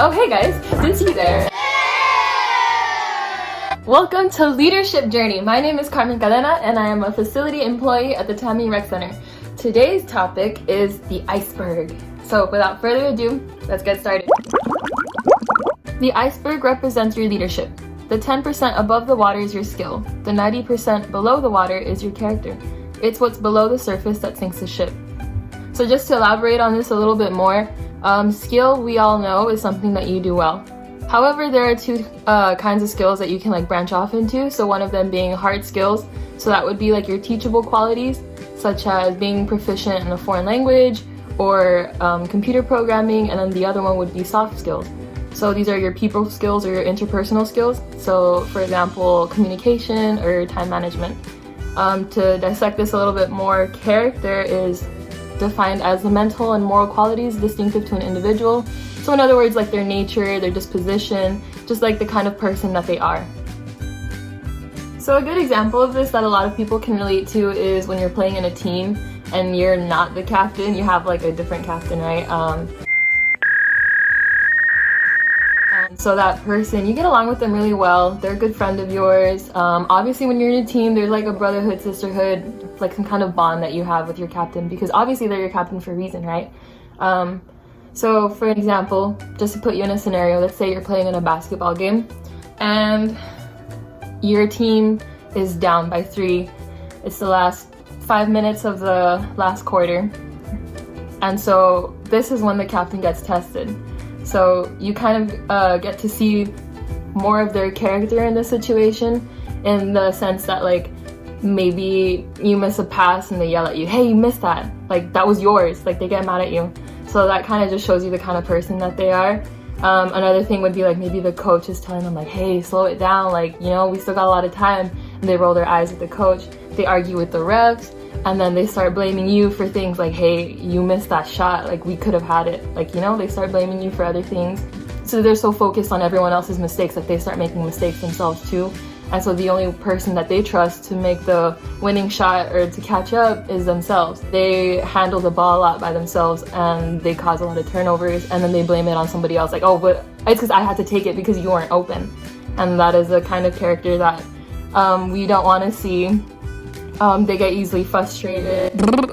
Oh hey guys, good to see you there. Welcome to Leadership Journey. My name is Carmen and I am a facility employee at the Tammy Rec Center. Today's topic is the iceberg. So without further ado, let's get started. The iceberg represents your leadership. The 10% above the water is your skill. The 90% below the water is your character. It's what's below the surface that sinks the ship. So just to elaborate on this a little bit more, skill, we all know, is something that you do well. However, there are two kinds of skills that you can branch off into. So one of them being hard skills. So that would be your teachable qualities, such as being proficient in a foreign language or computer programming. And then the other one would be soft skills. So these are your people skills or your interpersonal skills. So for example, communication or time management. To dissect this a little bit more, character is defined as the mental and moral qualities distinctive to an individual. So in other words, their nature, their disposition, just the kind of person that they are. So a good example of this that a lot of people can relate to is when you're playing in a team and you're not the captain, you have a different captain, right? So that person, you get along with them really well, they're a good friend of yours. Obviously when you're in a team, there's a brotherhood, sisterhood, some kind of bond that you have with your captain, because obviously they're your captain for a reason, right? So for example, just to put you in a scenario, let's say you're playing in a basketball game and your team is down by 3. It's the last 5 minutes of the last quarter. And so this is when the captain gets tested. So you kind of get to see more of their character in the situation, in the sense that maybe you miss a pass and they yell at you, hey, you missed that, that was yours, they get mad at you. So that kind of just shows you the kind of person that they are. Another thing would be maybe the coach is telling them hey, slow it down, we still got a lot of time, and they roll their eyes at the coach, they argue with the refs, and then they start blaming you for things hey, you missed that shot, we could have had it, they start blaming you for other things. So they're so focused on everyone else's mistakes that they start making mistakes themselves too. And so the only person that they trust to make the winning shot or to catch up is themselves. They handle the ball a lot by themselves and they cause a lot of turnovers, and then they blame it on somebody else, oh, but it's because I had to take it because you weren't open. And that is the kind of character that we don't want to see. They get easily frustrated.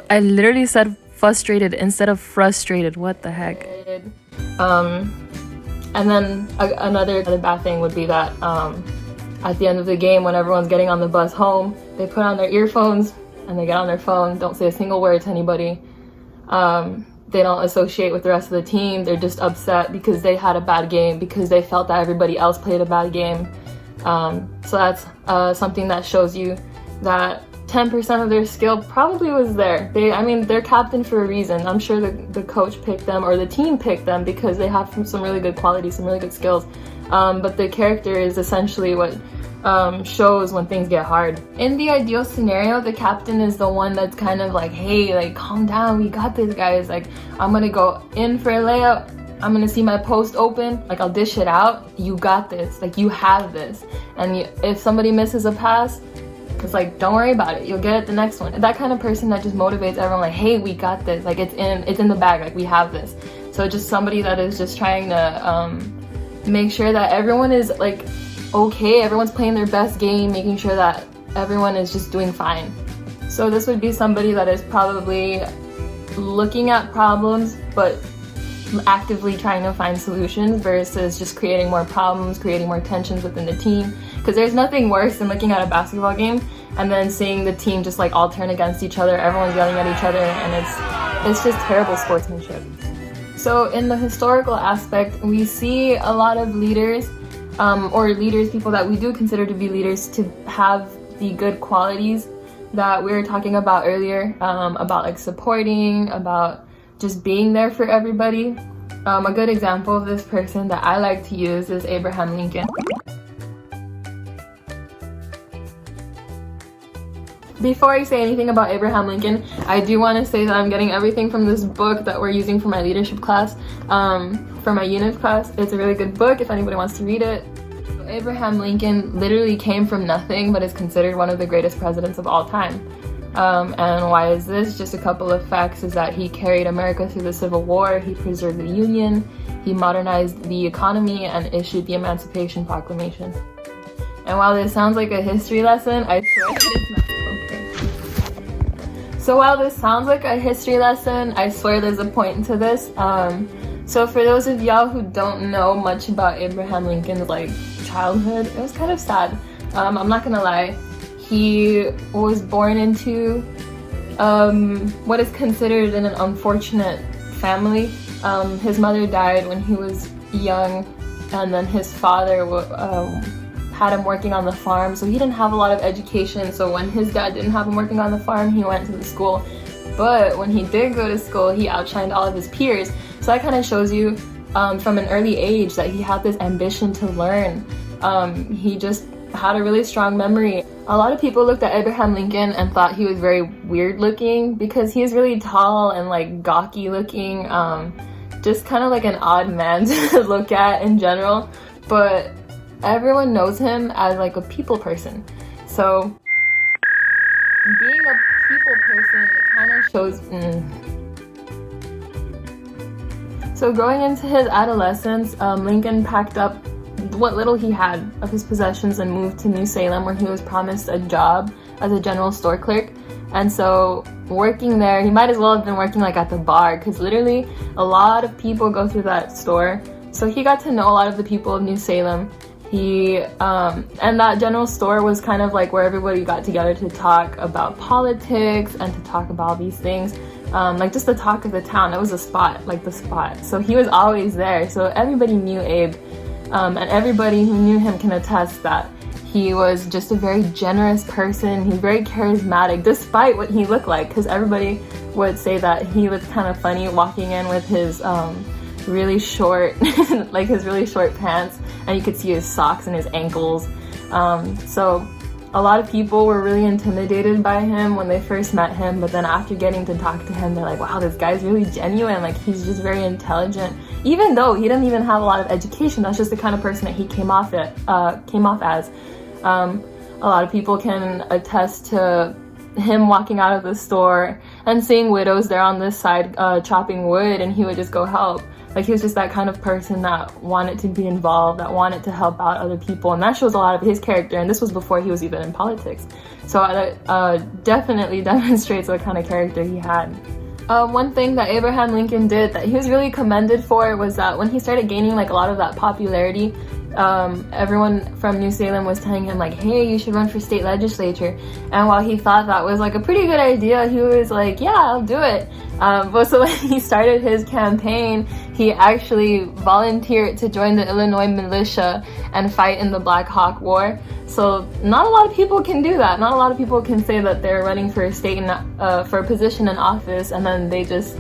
I literally said frustrated instead of frustrated. What the heck? And then another bad thing would be that at the end of the game, when everyone's getting on the bus home, they put on their earphones and they get on their phone, don't say a single word to anybody. They don't associate with the rest of the team. They're just upset because they had a bad game, because they felt that everybody else played a bad game. So that's something that shows you that 10% of their skill probably was there. They're captain for a reason. I'm sure the coach picked them, or the team picked them, because they have some really good qualities, some really good skills. But the character is essentially what shows when things get hard. In the ideal scenario, the captain is the one that's kind of hey, calm down, we got this, guys. I'm gonna go in for a layup, I'm gonna see my post open, I'll dish it out, you got this, you have this. And if somebody misses a pass, it's don't worry about it, you'll get it the next one. That kind of person that just motivates everyone, hey, we got this, it's in the bag, we have this. So just somebody that is just trying to make sure that everyone is okay, everyone's playing their best game, making sure that everyone is just doing fine. So this would be somebody that is probably looking at problems but actively trying to find solutions, versus just creating more problems, creating more tensions within the team. Because there's nothing worse than looking at a basketball game and then seeing the team just all turn against each other, everyone's yelling at each other, and it's just terrible sportsmanship. So in the historical aspect, we see a lot of leaders, people that we do consider to be leaders, to have the good qualities that we were talking about earlier, about supporting, about just being there for everybody. A good example of this person that I like to use is Abraham Lincoln. Before I say anything about Abraham Lincoln, I do want to say that I'm getting everything from this book that we're using for my leadership class, for my unit class. It's a really good book if anybody wants to read it. Abraham Lincoln literally came from nothing, but is considered one of the greatest presidents of all time. And why is this? Just a couple of facts is that he carried America through the Civil War, he preserved the Union, he modernized the economy, and issued the Emancipation Proclamation. And while this sounds like a history lesson, I swear that it's not. Okay. So while this sounds like a history lesson, I swear there's a point to this. So for those of y'all who don't know much about Abraham Lincoln's childhood, it was kind of sad. I'm not gonna lie. He was born into what is considered an unfortunate family. His mother died when he was young, and then his father had him working on the farm, so he didn't have a lot of education. So when his dad didn't have him working on the farm, he went to the school. But when he did go to school, he outshined all of his peers. So that kind of shows you from an early age that he had this ambition to learn. He just had a really strong memory. A lot of people looked at Abraham Lincoln and thought he was very weird looking because he's really tall and gawky looking, just kind of like an odd man to look at in general. But everyone knows him as a people person. So being a people person, it kind of shows. So growing into his adolescence, Lincoln packed up what little he had of his possessions and moved to New Salem, where he was promised a job as a general store clerk. And so working there, he might as well have been working at the bar, because literally a lot of people go through that store. So he got to know a lot of the people of New Salem. And that general store was kind of where everybody got together to talk about politics and to talk about these things. Just the talk of the town. It was a spot, the spot. So he was always there. So everybody knew Abe. And everybody who knew him can attest that he was just a very generous person. He's very charismatic, despite what he looked like, because everybody would say that he looked kind of funny walking in with his really short, his really short pants, and you could see his socks and his ankles. So a lot of people were really intimidated by him when they first met him, but then after getting to talk to him, they're like, wow, this guy's really genuine. He's just very intelligent. Even though he didn't even have a lot of education, that's just the kind of person that he came off as. A lot of people can attest to him walking out of the store and seeing widows there on this side chopping wood, and he would just go help. He was just that kind of person that wanted to be involved, that wanted to help out other people, and that shows a lot of his character, and this was before he was even in politics. So that definitely demonstrates what kind of character he had. One thing that Abraham Lincoln did that he was really commended for was that when he started gaining a lot of that popularity, everyone from New Salem was telling him hey, you should run for state legislature. And while he thought that was a pretty good idea, he was yeah, I'll do it. But so when he started his campaign, he actually volunteered to join the Illinois militia and fight in the Black Hawk War. So not a lot of people can do that. Not a lot of people can say that they're running for a for a position in office and then they just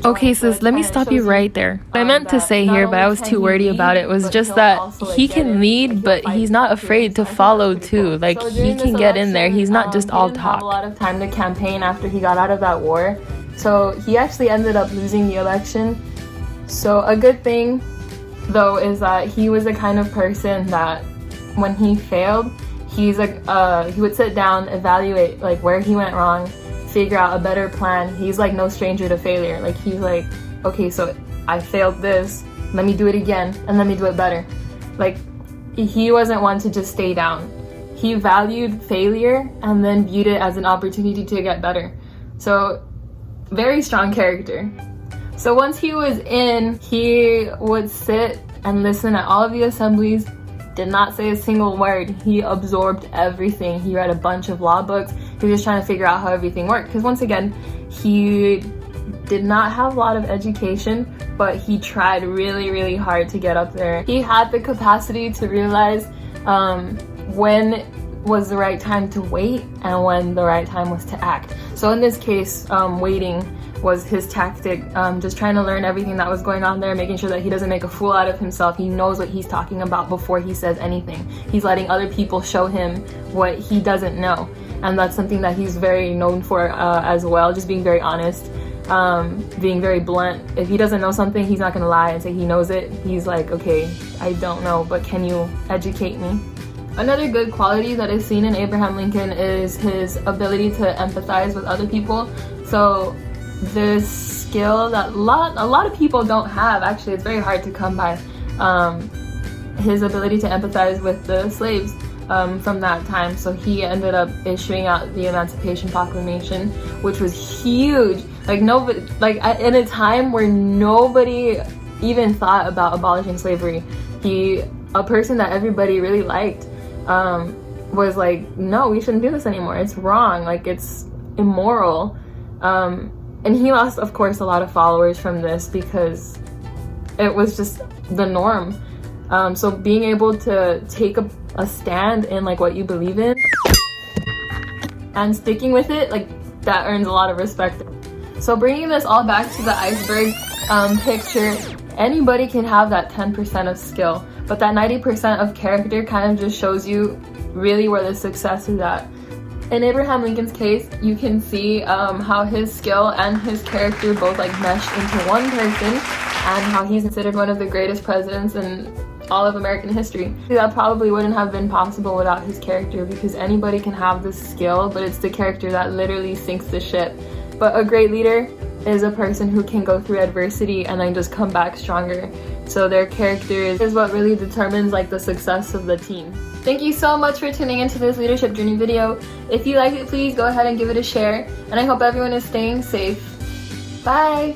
Okay, sis, let me stop you right there. What I meant to say here, but I was too wordy about it, was just that he can lead, but he's not afraid to follow too. He can get in there. He's not just all talk. He didn't have a lot of time to campaign after he got out of that war. So he actually ended up losing the election. So a good thing, though, is that he was the kind of person that when he failed, he would sit down, evaluate where he went wrong, figure out a better plan. He's no stranger to failure. He's okay, so I failed this, let me do it again and let me do it better. He wasn't one to just stay down. He valued failure and then viewed it as an opportunity to get better. So very strong character. So once he was in, he would sit and listen at all of the assemblies, did not say a single word. He absorbed everything. He read a bunch of law books. He was just trying to figure out how everything worked. Because once again, he did not have a lot of education, but he tried really, really hard to get up there. He had the capacity to realize when was the right time to wait and when the right time was to act. So in this case, waiting was his tactic, just trying to learn everything that was going on there, making sure that he doesn't make a fool out of himself. He knows what he's talking about before he says anything. He's letting other people show him what he doesn't know. And that's something that he's very known for as well, just being very honest, being very blunt. If he doesn't know something, he's not gonna lie and say he knows it. He's okay, I don't know, but can you educate me? Another good quality that is seen in Abraham Lincoln is his ability to empathize with other people. So this skill that a lot of people don't have, actually it's very hard to come by, his ability to empathize with the slaves from that time. So he ended up issuing out the Emancipation Proclamation, which was huge. Like nobody, like in a time where nobody even thought about abolishing slavery, a person that everybody really liked, was like, no, we shouldn't do this anymore. It's wrong. Like, it's immoral. And he lost, of course, a lot of followers from this because it was just the norm. So being able to take a stand in like what you believe in and sticking with it, like that earns a lot of respect. So bringing this all back to the iceberg picture, anybody can have that 10% of skill, but that 90% of character kind of just shows you really where the success is at. In Abraham Lincoln's case, you can see how his skill and his character both like meshed into one person, and how he's considered one of the greatest presidents in all of American history. That probably wouldn't have been possible without his character, because anybody can have this skill, but it's the character that literally sinks the ship. But a great leader is a person who can go through adversity and then just come back stronger. So their character is what really determines like the success of the team. Thank you so much for tuning into this leadership journey video. If you liked it, please go ahead and give it a share. And I hope everyone is staying safe. Bye!